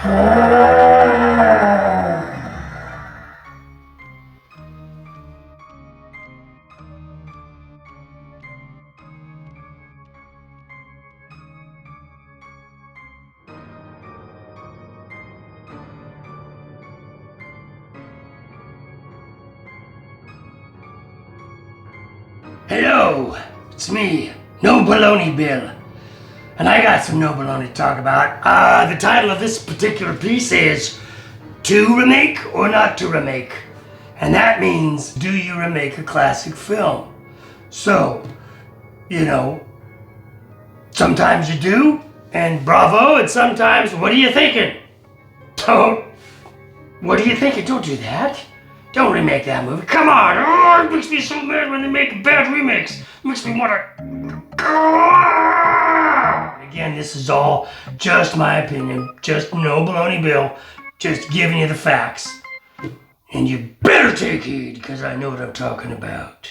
Hello, it's me, No Baloney Bill, and I got some no baloney to talk about. The title of this particular piece is To Remake or Not to Remake, and that means, do you remake a classic film? So, sometimes you do, and bravo, and sometimes, what are you thinking? What are you thinking? Don't do that. Don't remake that movie. Come on! Oh, it makes me so mad when they make bad remakes. It makes me want to... Again, this is all just my opinion. Just no baloney Bill. Just giving you the facts. And you better take heed, because I know what I'm talking about.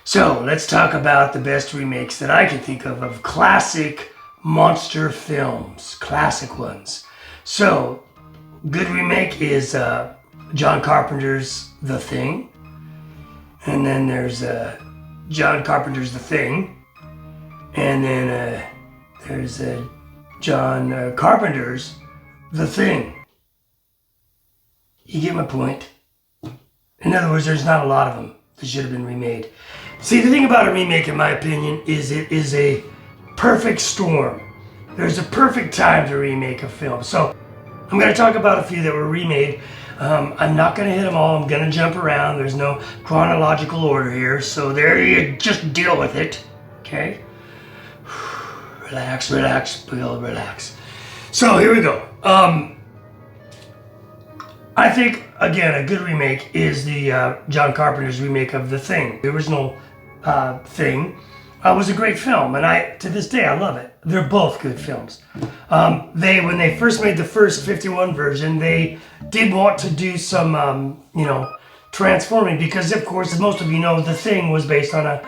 So, let's talk about the best remakes that I can think of classic monster films. Classic ones. So, good remake is John Carpenter's The Thing. And then there's John Carpenter's The Thing. And then there's John Carpenter's The Thing. You get my point? In other words, there's not a lot of them that should have been remade. See, the thing about a remake, in my opinion, is it is a perfect storm. There's a perfect time to remake a film. So, I'm going to talk about a few that were remade. I'm not going to hit them all. I'm going to jump around. There's no chronological order here. So there you just deal with it. Okay? Relax, relax, Bill, relax. So here we go. I think, again, a good remake is the John Carpenter's remake of The Thing. The original Thing was a great film, and to this day, I love it. They're both good films. When they first made the first 51 version, they did want to do some, transforming, because, of course, as most of you know, The Thing was based on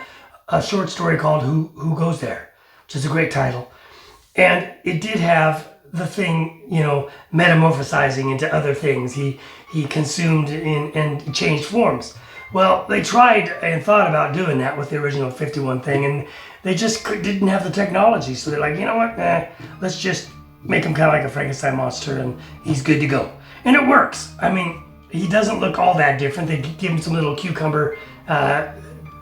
a short story called Who Goes There, which is a great title. And it did have The Thing, metamorphosizing into other things. He consumed and changed forms. Well, they tried and thought about doing that with the original 51 thing, and they just didn't have the technology. So they're like, you know what? Let's just make him kind of like a Frankenstein monster, and he's good to go. And it works. I mean, he doesn't look all that different. They give him some little cucumber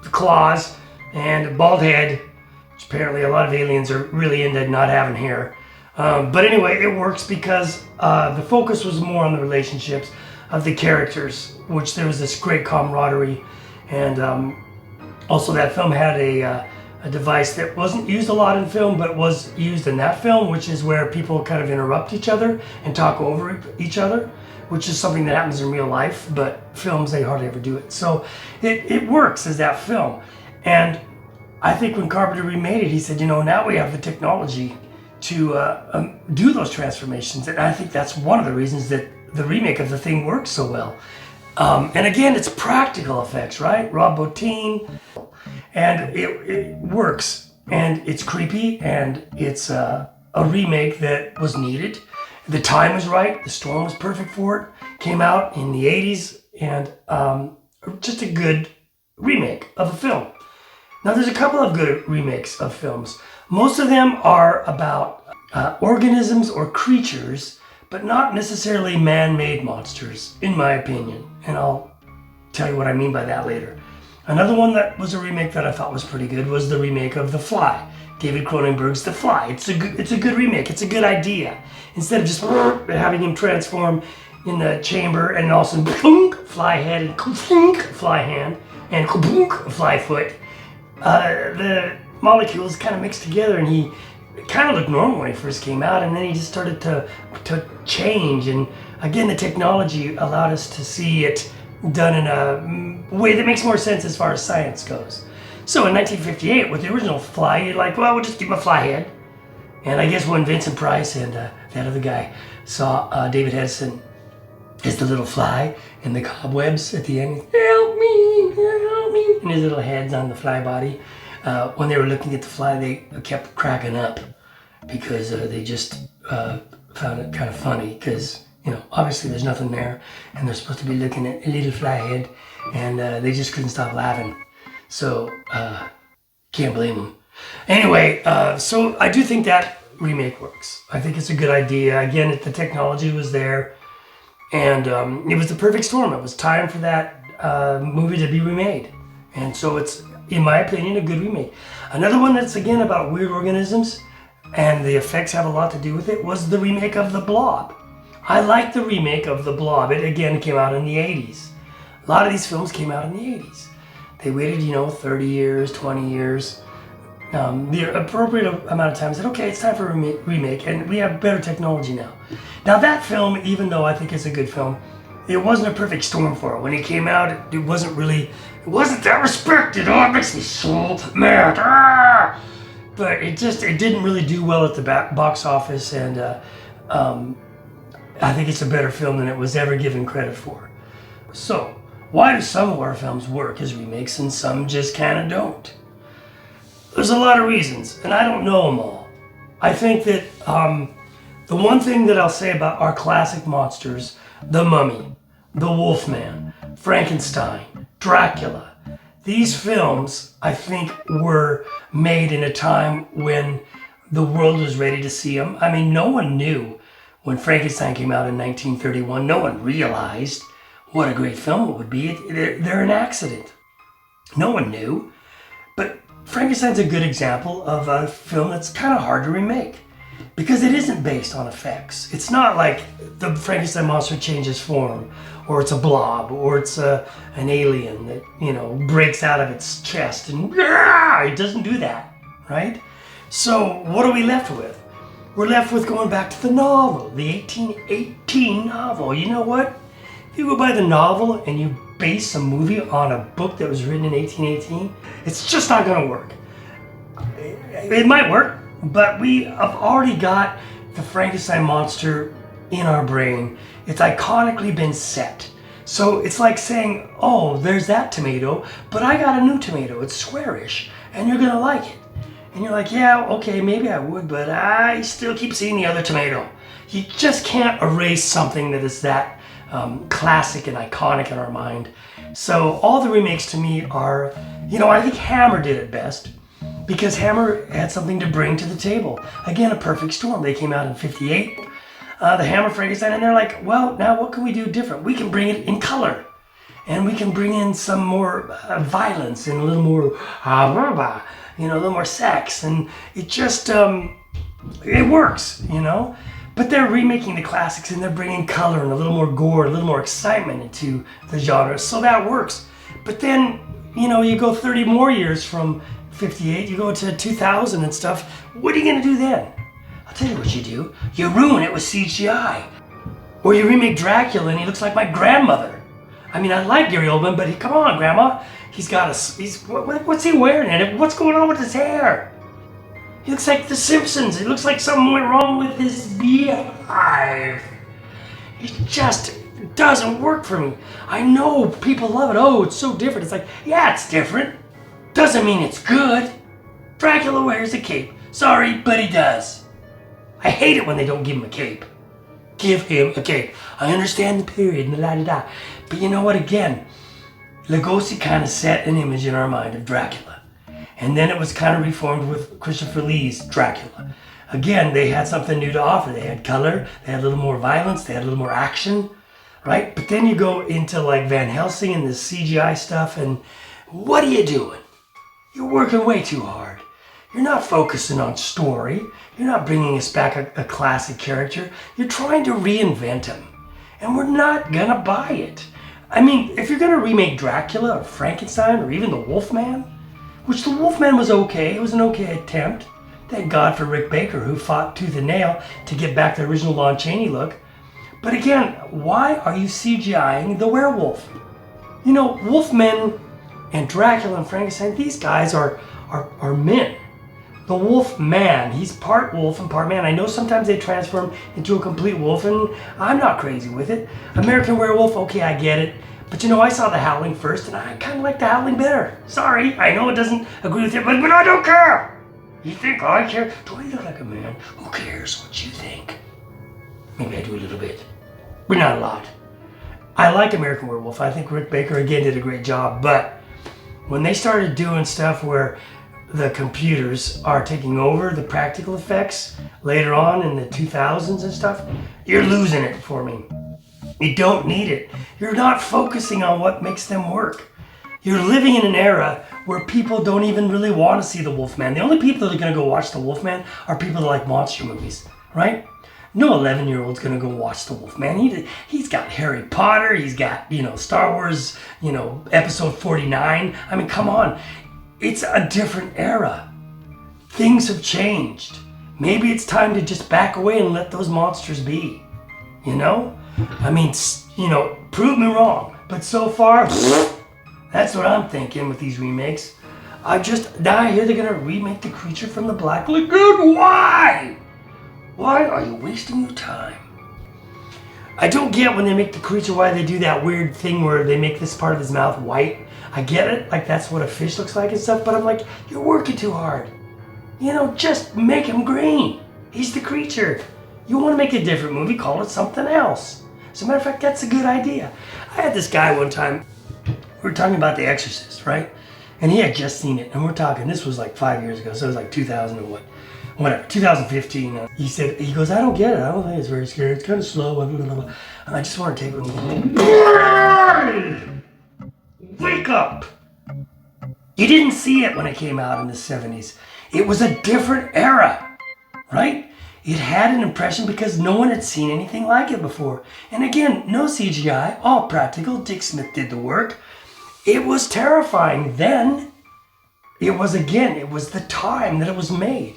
claws and a bald head, which apparently a lot of aliens are really into not having hair. But anyway, it works because the focus was more on the relationships of the characters, which there was this great camaraderie, and also that film had a device that wasn't used a lot in film, but was used in that film, which is where people kind of interrupt each other and talk over each other, which is something that happens in real life, but films, they hardly ever do it. So it works as that film. And I think when Carpenter remade it, he said, now we have the technology to do those transformations, and I think that's one of the reasons that the remake of The Thing works so well. And again, it's practical effects, right? Rob Bottin, and it works, and it's creepy, and it's a remake that was needed. The time was right, the storm was perfect for it, came out in the 80s, and just a good remake of a film. Now, there's a couple of good remakes of films. Most of them are about organisms or creatures, but not necessarily man-made monsters, in my opinion. And I'll tell you what I mean by that later. Another one that was a remake that I thought was pretty good was the remake of The Fly. David Cronenberg's The Fly. It's a good remake. It's a good idea. Instead of just having him transform in the chamber and also fly head and fly hand and fly foot, the molecules kind of mixed together, and he kind of looked normal when he first came out, and then he just started to change. And again, the technology allowed us to see it done in a way that makes more sense as far as science goes. So in 1958, with the original Fly, you're like, well, we'll just give him a fly head. And I guess when Vincent Price and that other guy saw David Hedison as the little fly in the cobwebs at the end, help me, and his little head's on the fly body. When they were looking at the fly, they kept cracking up because they just found it kind of funny because, obviously there's nothing there and they're supposed to be looking at a little fly head and they just couldn't stop laughing. So, can't blame them. Anyway, so I do think that remake works. I think it's a good idea. Again, the technology was there and it was the perfect storm. It was time for that movie to be remade. And so it's, in my opinion, a good remake. Another one that's, again, about weird organisms and the effects have a lot to do with it was the remake of The Blob. I like the remake of The Blob. It, again, came out in the 80s. A lot of these films came out in the 80s. They waited, 30 years, 20 years. The appropriate amount of time said, okay, it's time for a remake, and we have better technology now. Now that film, even though I think it's a good film, it wasn't a perfect storm for it. When it came out, it wasn't that respected. Oh, it makes me so mad. Ah! But it didn't really do well at the box office, and I think it's a better film than it was ever given credit for. So, why do some horror films work as remakes and some just kind of don't? There's a lot of reasons, and I don't know them all. I think that the one thing that I'll say about our classic monsters, the Mummy, the Wolfman, Frankenstein, Dracula, these films, I think, were made in a time when the world was ready to see them. I mean, no one knew when Frankenstein came out in 1931. No one realized what a great film it would be. They're an accident. No one knew. But Frankenstein's a good example of a film that's kind of hard to remake because it isn't based on effects. It's not like the Frankenstein monster changes form, or it's a blob, or it's an alien that, breaks out of its chest and it doesn't do that, right? So what are we left with? We're left with going back to the novel, the 1818 novel. You know what? If you go by the novel and you base a movie on a book that was written in 1818, it's just not going to work. It might work, but we have already got the Frankenstein monster in our brain. It's iconically been set. So it's like saying, oh, there's that tomato, but I got a new tomato. It's squarish, and you're going to like it. And you're like, yeah, okay, maybe I would, but I still keep seeing the other tomato. You just can't erase something that is that classic and iconic in our mind. So all the remakes to me are, I think Hammer did it best because Hammer had something to bring to the table. Again, a perfect storm. They came out in 58, the Hammer Frankenstein, and they're like, well, now what can we do different? We can bring it in color, and we can bring in some more violence and a little more, a little more sex, and it just, it works, But they're remaking the classics and they're bringing color and a little more gore, a little more excitement into the genre. So that works. But then, you go 30 more years from 58, you go to 2000 and stuff. What are you going to do then? I'll tell you what you do. You ruin it with CGI. Or you remake Dracula and he looks like my grandmother. I mean, I like Gary Oldman, but come on, Grandma. What's he wearing? And what's going on with his hair? He looks like The Simpsons. It looks like something went wrong with his beehive. It just doesn't work for me. I know people love it. Oh, it's so different. It's like, yeah, it's different. Doesn't mean it's good. Dracula wears a cape. Sorry, but he does. I hate it when they don't give him a cape. Give him a cape. I understand the period and la-da-da. But you know what, again, Lugosi kind of set an image in our mind of Dracula. And then it was kind of reformed with Christopher Lee's Dracula. Again, they had something new to offer. They had color, they had a little more violence, they had a little more action, right? But then you go into like Van Helsing and this CGI stuff, and what are you doing? You're working way too hard. You're not focusing on story. You're not bringing us back a classic character. You're trying to reinvent him. And we're not gonna buy it. I mean, if you're gonna remake Dracula or Frankenstein or even the Wolfman, which the Wolfman was okay. It was an okay attempt. Thank God for Rick Baker, who fought tooth and nail to get back the original Lon Chaney look. But again, why are you CGIing the werewolf? Wolfmen and Dracula and Frankenstein, these guys are men. The Wolfman, he's part wolf and part man. I know sometimes they transform into a complete wolf, and I'm not crazy with it. American Werewolf, okay, I get it. But I saw The Howling first, and I kind of like The Howling better. Sorry, I know it doesn't agree with it, but I don't care. You think I care? Do I look like a man? Who cares what you think? Maybe I do a little bit, but not a lot. I like American Werewolf. I think Rick Baker again did a great job, but when they started doing stuff where the computers are taking over the practical effects later on in the 2000s and stuff, you're losing it for me. You don't need it. You're not focusing on what makes them work. You're living in an era where people don't even really want to see the Wolfman. The only people that are going to go watch the Wolfman are people that like monster movies, right? No 11-year-old's going to go watch the Wolfman. He's got Harry Potter. He's got, Star Wars, episode 49. I mean, come on. It's a different era. Things have changed. Maybe it's time to just back away and let those monsters be, I mean, prove me wrong. But so far, that's what I'm thinking with these remakes. Now I hear they're going to remake The Creature from the Black Lagoon. Why? Why are you wasting your time? I don't get when they make The Creature why they do that weird thing where they make this part of his mouth white. I get it, like that's what a fish looks like and stuff, but I'm like, you're working too hard. Just make him green. He's the creature. You want to make a different movie, call it something else. As a matter of fact, that's a good idea. I had this guy one time, we were talking about The Exorcist, right? And he had just seen it, and we're talking, this was like 5 years ago, so it was like 2000 and whatever, 2015. He goes, I don't get it. I don't think it's very scary. It's kind of slow. And I just want to take it with me. Wake up! You didn't see it when it came out in the 70s. It was a different era, right? It had an impression because no one had seen anything like it before. And again, no CGI, all practical. Dick Smith did the work. It was terrifying then. It was the time that it was made.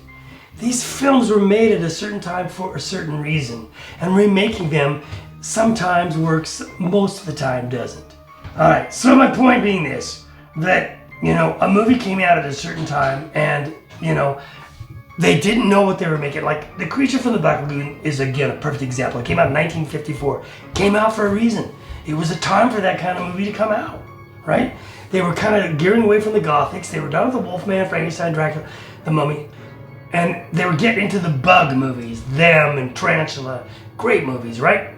These films were made at a certain time for a certain reason. And remaking them sometimes works, most of the time doesn't. Alright, so my point being this, that, a movie came out at a certain time and, they didn't know what they were making. Like, The Creature from the Black Lagoon is, again, a perfect example. It came out in 1954. Came out for a reason. It was a time for that kind of movie to come out, right? They were kind of gearing away from the Gothics. They were done with the Wolfman, Frankenstein, Dracula, the Mummy. And they were getting into the bug movies, Them and Tarantula. Great movies, right?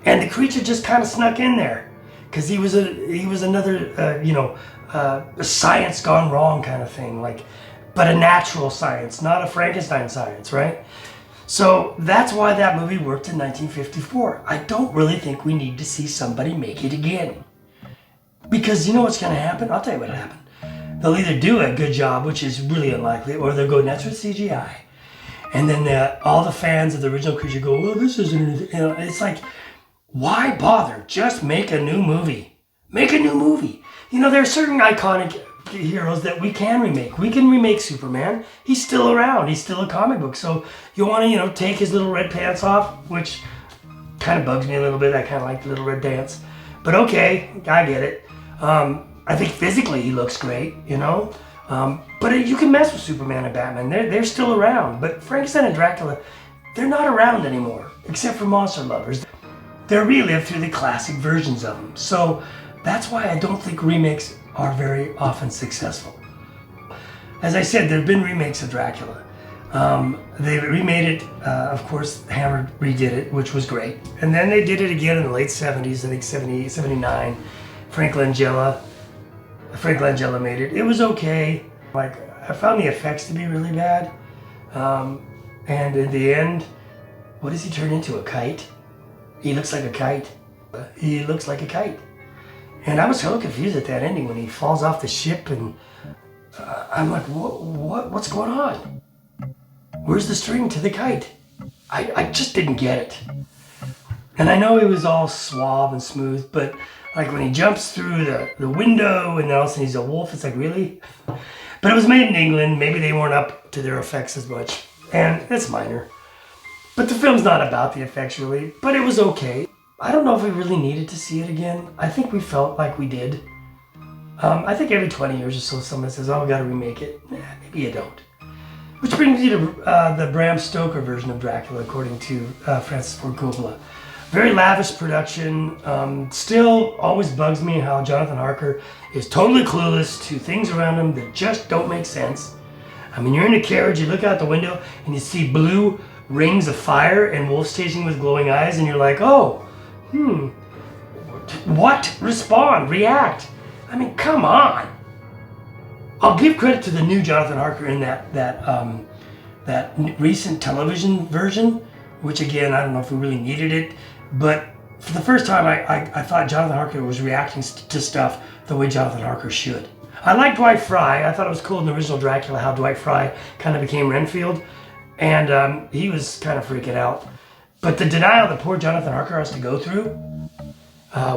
And The Creature just kind of snuck in there. Because he was another, a science gone wrong kind of thing. But a natural science, not a Frankenstein science, right? So that's why that movie worked in 1954. I don't really think we need to see somebody make it again. Because you know what's going to happen? I'll tell you what'll happen. They'll either do a good job, which is really unlikely, or they'll go nuts with CGI. And then all the fans of the original Creature go, well, this isn't anything. It's like, why bother? Just make a new movie. Make a new movie. There are certain iconic heroes that we can remake. We can remake Superman. He's still around. He's still a comic book. So you want to, take his little red pants off, which kind of bugs me a little bit. I kind of like the little red dance. But okay, I get it. I think physically he looks great, But you can mess with Superman and Batman. They're still around. But Frankenstein and Dracula, they're not around anymore, except for monster lovers. They're relived through the classic versions of them. So that's why I don't think remakes are very often successful. As I said, there have been remakes of Dracula. They remade it, of course, Hammer redid it, which was great. And then they did it again in the late 70s, I think 78, 79. Frank Langella made it. It was okay. I found the effects to be really bad. And in the end, what does he turn into, a kite? He looks like a kite. He looks like a kite. And I was so confused at that ending when he falls off the ship and I'm like, what's going on? Where's the string to the kite? I just didn't get it. And I know he was all suave and smooth, but when he jumps through the window and then all of a sudden he's a wolf, it's like, really? But it was made in England. Maybe they weren't up to their effects as much. And it's minor. But the film's not about the effects really, but it was okay. I don't know if we really needed to see it again. I think we felt like we did. I think every 20 years or so someone says, oh, we gotta remake it. Maybe you don't. Which brings you to the Bram Stoker version of Dracula, according to Francis Ford Coppola. Very lavish production. Still always bugs me how Jonathan Harker is totally clueless to things around him that just don't make sense. I mean, you're in a carriage, you look out the window and you see blue rings of fire and wolves chasing with glowing eyes, and you're like, oh, what? Respond, react. I mean, come on. I'll give credit to the new Jonathan Harker in that recent television version, which again, I don't know if we really needed it, but for the first time, I thought Jonathan Harker was reacting to stuff the way Jonathan Harker should. I like Dwight Frye. I thought it was cool in the original Dracula how Dwight Frye kind of became Renfield, and he was kind of freaking out. But the denial that poor Jonathan Harker has to go through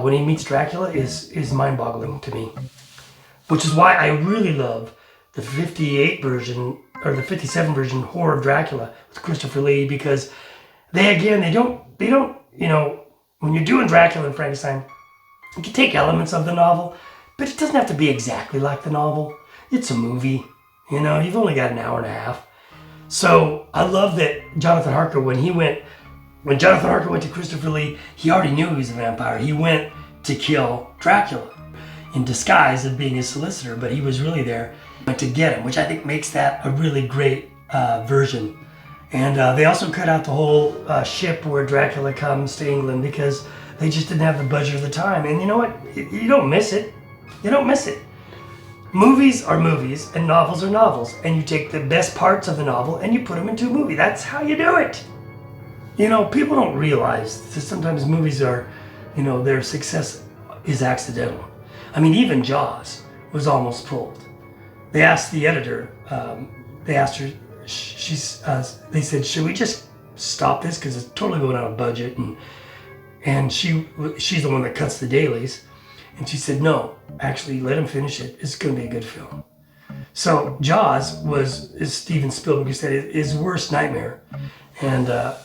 when he meets Dracula is mind-boggling to me. Which is why I really love the 58 version, or the 57 version, Horror of Dracula with Christopher Lee, because they don't, you know, when you're doing Dracula and Frankenstein, you can take elements of the novel, but it doesn't have to be exactly like the novel. It's a movie, you know, you've only got an hour and a half. So I love that Jonathan Harker, when Jonathan Harker went to Christopher Lee, he already knew he was a vampire. He went to kill Dracula in disguise of being his solicitor, but he was really there to get him, which I think makes that a really great version. And they also cut out the whole ship where Dracula comes to England because they just didn't have the budget or the time. And you know what? You don't miss it. You don't miss it. Movies are movies and novels are novels. And you take the best parts of the novel and you put them into a movie. That's how you do it. You know, people don't realize that sometimes movies are, you know, their success is accidental. I mean, even Jaws was almost pulled. They asked the editor, they asked her, they said, should we just stop this because it's totally going out of budget? And she's the one that cuts the dailies. And she said, no, actually, let him finish it. It's going to be a good film. So Jaws was, as Steven Spielberg said, his worst nightmare. And a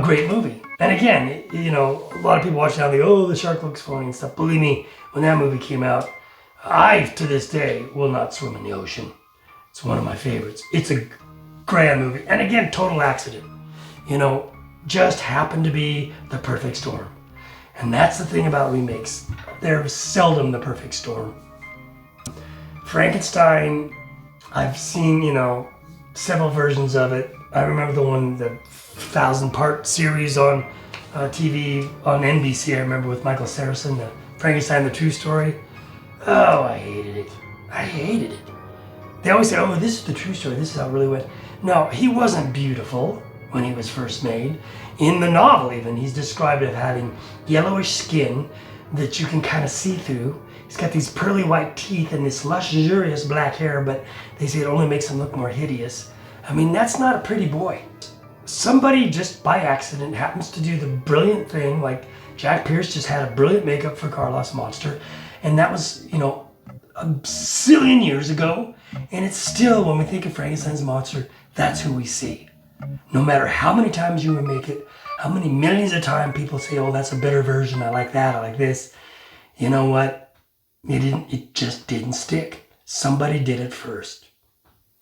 great movie. And again, you know, a lot of people watch it now and they go, oh, the shark looks phony and stuff. Believe me, when that movie came out, I, to this day, will not swim in the ocean. It's one of my favorites. It's a grand movie. And again, total accident. You know, just happened to be the perfect storm. And that's the thing about remakes. They're seldom the perfect storm. Frankenstein, I've seen, you know, several versions of it. I remember the 1,000-part series on TV on NBC, I remember, with Michael Saracen, the Frankenstein, the True Story. Oh, I hated it. I hated it. They always say, oh, this is the true story. This is how it really went. No, he wasn't beautiful when he was first made. In the novel even, he's described as having yellowish skin that you can kind of see through. He's got these pearly white teeth and this luxurious black hair, but they say it only makes him look more hideous. I mean, that's not a pretty boy. Somebody just by accident happens to do the brilliant thing, like Jack Pierce just had a brilliant makeup for Carlos Monster, and that was, you know, a zillion years ago, and it's still, when we think of Frankenstein's monster, that's who we see. No matter how many times you remake it, how many millions of times people say, oh, that's a better version, I like that, I like this. You know what? It just didn't stick. Somebody did it first.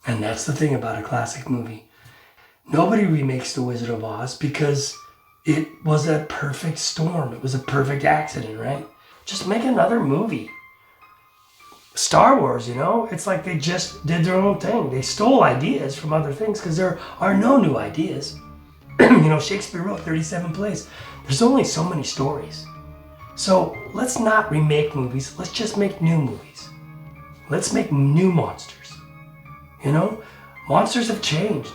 And that's the thing about a classic movie. Nobody remakes The Wizard of Oz because it was a perfect storm. It was a perfect accident, right? Just make another movie. Star Wars, you know, it's like they just did their own thing. They stole ideas from other things because there are no new ideas. You know, Shakespeare wrote 37 plays. There's only so many stories. So let's not remake movies. Let's just make new movies. Let's make new monsters. You know, monsters have changed.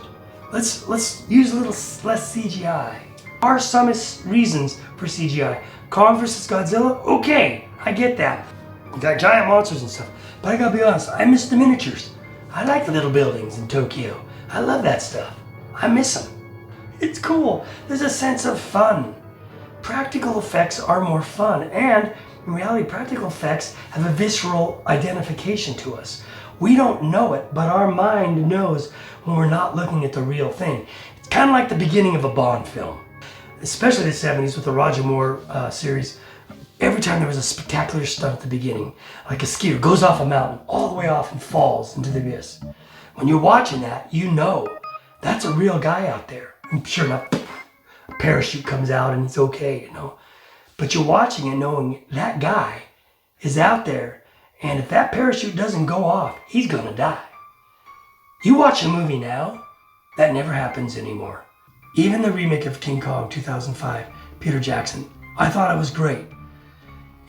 Let's use a little less CGI. Are some reasons for CGI. Kong vs. Godzilla? Okay, I get that. You got giant monsters and stuff. But I gotta be honest, I miss the miniatures. I like the little buildings in Tokyo. I love that stuff. I miss them. It's cool. There's a sense of fun. Practical effects are more fun, and in reality, practical effects have a visceral identification to us. We don't know it, but our mind knows when we're not looking at the real thing. It's kind of like the beginning of a Bond film, especially the 70s with the Roger Moore series. Every time there was a spectacular stunt at the beginning, like a skier goes off a mountain all the way off and falls into the abyss. When you're watching that, you know that's a real guy out there. And sure enough, a parachute comes out and it's okay, you know. But you're watching it knowing that guy is out there, and if that parachute doesn't go off, he's gonna die. You watch a movie now, That never happens anymore. Even the remake of King Kong 2005, Peter Jackson, I thought it was great.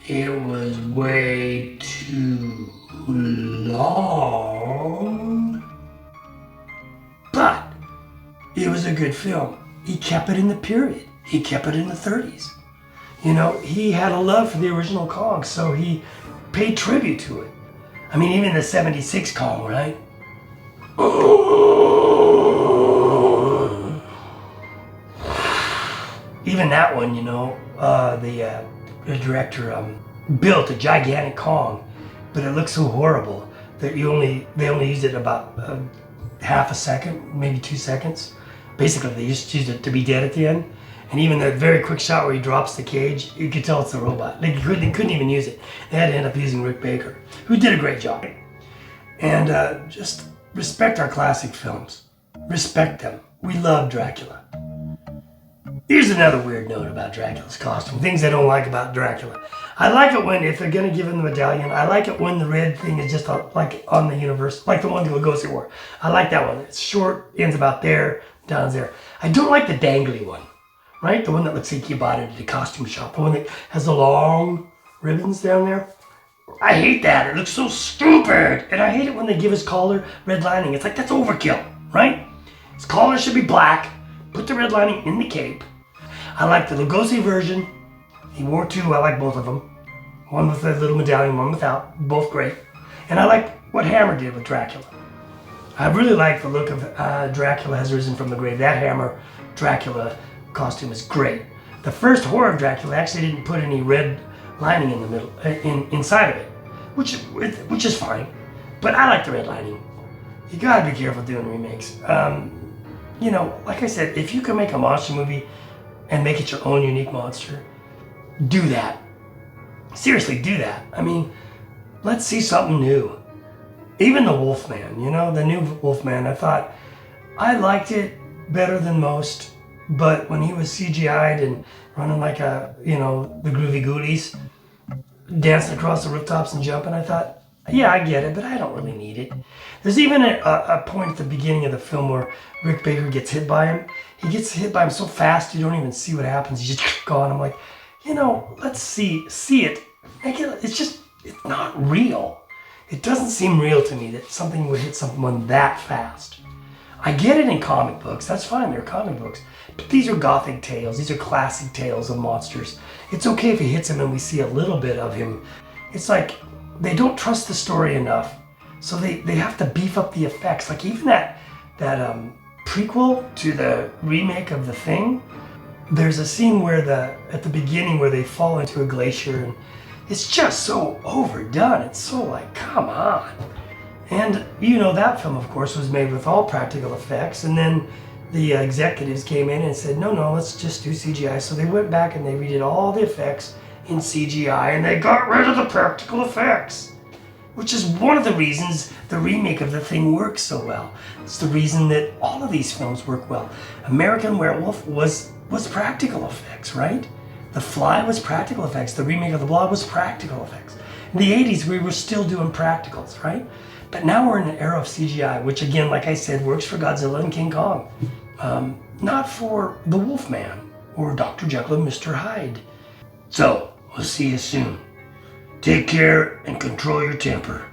It was way too long, but it was a good film. He kept it in the period. He kept it in the 30s. You know, he had a love for the original Kong, so he paid tribute to it. I mean, even the 76 Kong, right? Even that one, you know, the director built a gigantic Kong, but it looks so horrible that they only used it about half a second, maybe 2 seconds. Basically, they just used it to be dead at the end. And even that very quick shot where he drops the cage, you could tell it's a robot. They couldn't even use it. They had to end up using Rick Baker, who did a great job. And just respect our classic films. Respect them. We love Dracula. Here's another weird note about Dracula's costume. Things I don't like about Dracula. I like it when, if they're going to give him the medallion, I like it when the red thing is just like on the universe, like the one Lugosi wore. I like that one. It's short, ends about there, down there. I don't like the dangly one, right? The one that looks like you bought it at the costume shop. The one that has the long ribbons down there. I hate that. It looks so stupid. And I hate it when they give his collar red lining. It's like, that's overkill, right? His collar should be black. Put the red lining in the cape. I like the Lugosi version. He wore two. I like both of them. One with a little medallion, one without. Both great. And I like what Hammer did with Dracula. I really like the look of Dracula Has Risen from the Grave. That Hammer Dracula costume is great. The first horror of Dracula actually didn't put any red lining in the middle, inside of it, which is fine. But I like the red lining. You gotta be careful doing remakes. You know, like I said, if you can make a monster movie and make it your own unique monster, do that. Seriously, do that. I mean, let's see something new. Even the Wolfman, you know, the new Wolfman, I thought, I liked it better than most, but when he was CGI'd and running like the Groovy Ghoulies, dancing across the rooftops and jumping, I thought, yeah, I get it, but I don't really need it. There's even a point at the beginning of the film where Rick Baker gets hit by him. He gets hit by him so fast you don't even see what happens. He's just gone. I'm like, you know, let's see it. It's not real. It doesn't seem real to me that something would hit someone that fast. I get it in comic books. That's fine. They're comic books. But these are gothic tales. These are classic tales of monsters. It's okay if he hits him and we see a little bit of him. It's like they don't trust the story enough. So they have to beef up the effects. Like even that prequel to the remake of The Thing, there's a scene where at the beginning where they fall into a glacier and it's just so overdone. It's so like, come on. And you know, that film of course was made with all practical effects, and then the executives came in and said, no, let's just do CGI. So they went back and they redid all the effects in CGI and they got rid of the practical effects. Which is one of the reasons the remake of The Thing works so well. It's the reason that all of these films work well. American Werewolf was practical effects, right? The Fly was practical effects. The remake of The Blob was practical effects. In the 80s, we were still doing practicals, right? But now we're in an era of CGI, which again, like I said, works for Godzilla and King Kong. Not for the Wolfman or Dr. Jekyll and Mr. Hyde. So, we'll see you soon. Take care and control your temper.